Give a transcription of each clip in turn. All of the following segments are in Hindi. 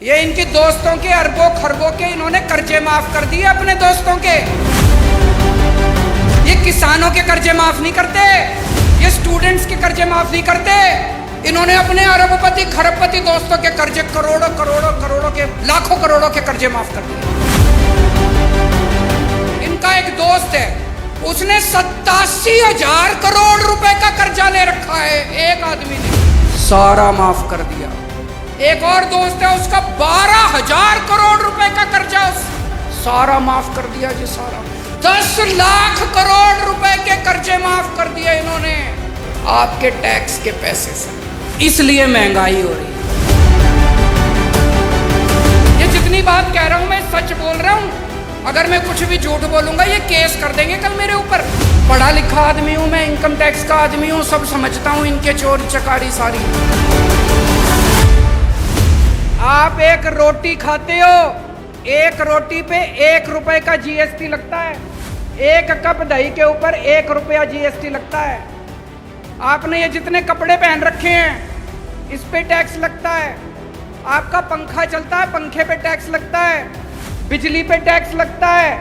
ये इनकी दोस्तों के अरबों खरबों के इन्होंने कर्जे माफ कर दिए अपने दोस्तों के। ये किसानों के कर्जे माफ नहीं करते, ये स्टूडेंट्स के कर्जे माफ नहीं करते, इन्होंने अपने अरबपति खरबपति दोस्तों के कर्जे करोड़ों करोड़ों करोड़ों के लाखों करोड़ों के कर्जे माफ कर दिए। इनका एक दोस्त है, उसने 87,000 करोड़ रुपए का कर्जा ले रखा है, एक आदमी ने सारा माफ कर दिया। एक और दोस्त है, उसका 12,000 करोड़ रुपए का कर्जा सारा माफ कर दिया जी, सारा 10 लाख करोड़ रुपए के कर्जे माफ कर दिए इन्होंने आपके टैक्स के पैसे से। इसलिए महंगाई हो रही है। ये जितनी बात कह रहा हूं मैं सच बोल रहा हूं, अगर मैं कुछ भी झूठ बोलूंगा ये केस कर देंगे कल मेरे ऊपर। पढ़ा लिखा आदमी हूं मैं, इनकम टैक्स का आदमी हूं, सब समझता हूं इनके चोरी चकारी सारी। आप एक रोटी खाते हो, एक रोटी पे 1 रुपए का जीएसटी लगता है, 1 कप दही के ऊपर 1 रुपया जीएसटी लगता है। आपने ये जितने कपड़े पहन रखे हैं इस पे टैक्स लगता है, आपका पंखा चलता है पंखे पे टैक्स लगता है, बिजली पे टैक्स लगता है,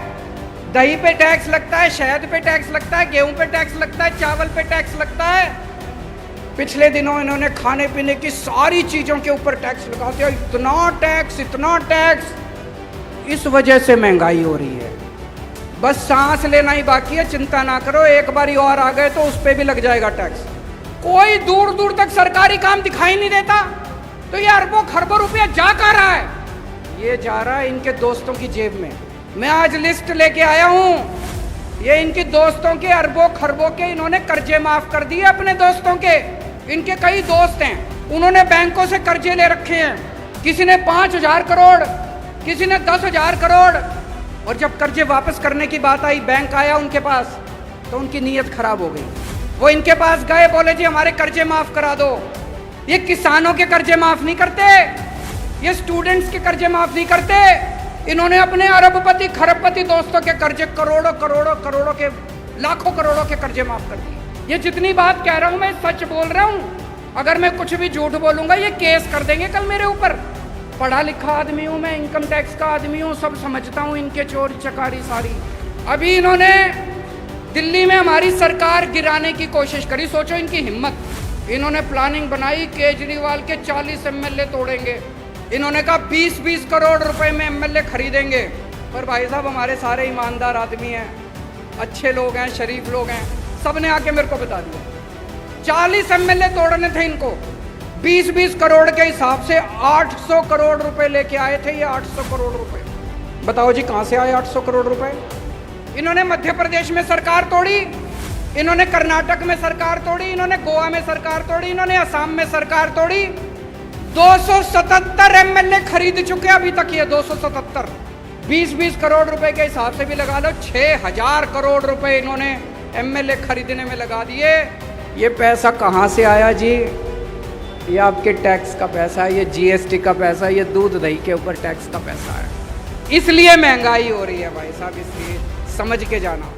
दही पे टैक्स लगता है, शहद पे टैक्स लगता है, गेहूं पे टैक्स लगता है, चावल पे टैक्स लगता है। पिछले दिनों इन्होंने खाने पीने की सारी चीजों के ऊपर टैक्स लगा दिया, इतना टैक्स इतना टैक्स। इस वजह से महंगाई हो रही है। बस सांस लेना ही बाकी है, चिंता ना करो, एक बारी और आ गए तो उस पर भी लग जाएगा टैक्स। कोई दूर दूर तक सरकारी काम दिखाई नहीं देता, तो ये अरबों खरबों रुपया जा कहाँ रहा है? ये जा रहा है इनके दोस्तों की जेब में। मैं आज लिस्ट लेके आया हूं, ये इनकी दोस्तों के अरबों खरबों के इन्होंने कर्जे माफ कर दिए अपने दोस्तों के। इनके कई दोस्त हैं, उन्होंने बैंकों से कर्जे ले रखे हैं, किसी ने 5,000 करोड़, किसी ने 10,000 करोड़। और जब कर्जे वापस करने की बात आई, बैंक आया उनके पास, तो उनकी नीयत खराब हो गई। वो इनके पास गए, बोले जी हमारे कर्जे माफ करा दो। ये किसानों के कर्जे माफ नहीं करते, ये स्टूडेंट्स के कर्जे माफ नहीं करते, इन्होंने अपने अरबपति खरबपति दोस्तों के कर्जे करोड़ों करोड़ों करोड़ों के लाखों करोड़ों के कर्जे माफ कर दिए। ये जितनी बात कह रहा हूं मैं सच बोल रहा हूं, अगर मैं कुछ भी झूठ बोलूंगा ये केस कर देंगे कल मेरे ऊपर। पढ़ा लिखा आदमी हूं मैं, इनकम टैक्स का आदमी हूं, सब समझता हूं इनके चोरी चकारी सारी। अभी इन्होंने दिल्ली में हमारी सरकार गिराने की कोशिश करी, सोचो इनकी हिम्मत। इन्होंने प्लानिंग बनाई, केजरीवाल के 40 एमएलए तोड़ेंगे। इन्होंने कहा 20-20 करोड़ रुपए में एमएलए खरीदेंगे। पर भाई साहब हमारे सारे ईमानदार आदमी हैं, अच्छे लोग हैं, शरीफ लोग हैं, सब ने आके मेरे को बता दिया 40 एमएलए तोड़ने थे इनको। 20-20 करोड़ के हिसाब से 800 करोड़ रुपए लेके आए थे ये। 800 करोड़ रुपए बताओ जी कहां से आए 800 करोड़ रुपए? इन्होंने मध्य प्रदेश में सरकार तोड़ी, इन्होंने कर्नाटक में सरकार तोड़ी, इन्होंने गोवा में सरकार तोड़ी, इन्होंने असम में सरकार तोड़ी। 277 एमएलए खरीद चुके अभी तक ये, 277। 20-20 करोड़ रुपए के हिसाब से भी लगा लो, 6,000 करोड़ रुपए इन्होंने एमएलए खरीदने में लगा दिए। ये पैसा कहाँ से आया जी? ये आपके टैक्स का पैसा है, ये जीएसटी का पैसा है, ये दूध दही के ऊपर टैक्स का पैसा है। इसलिए महंगाई हो रही है भाई साहब, इसलिए समझ के जाना।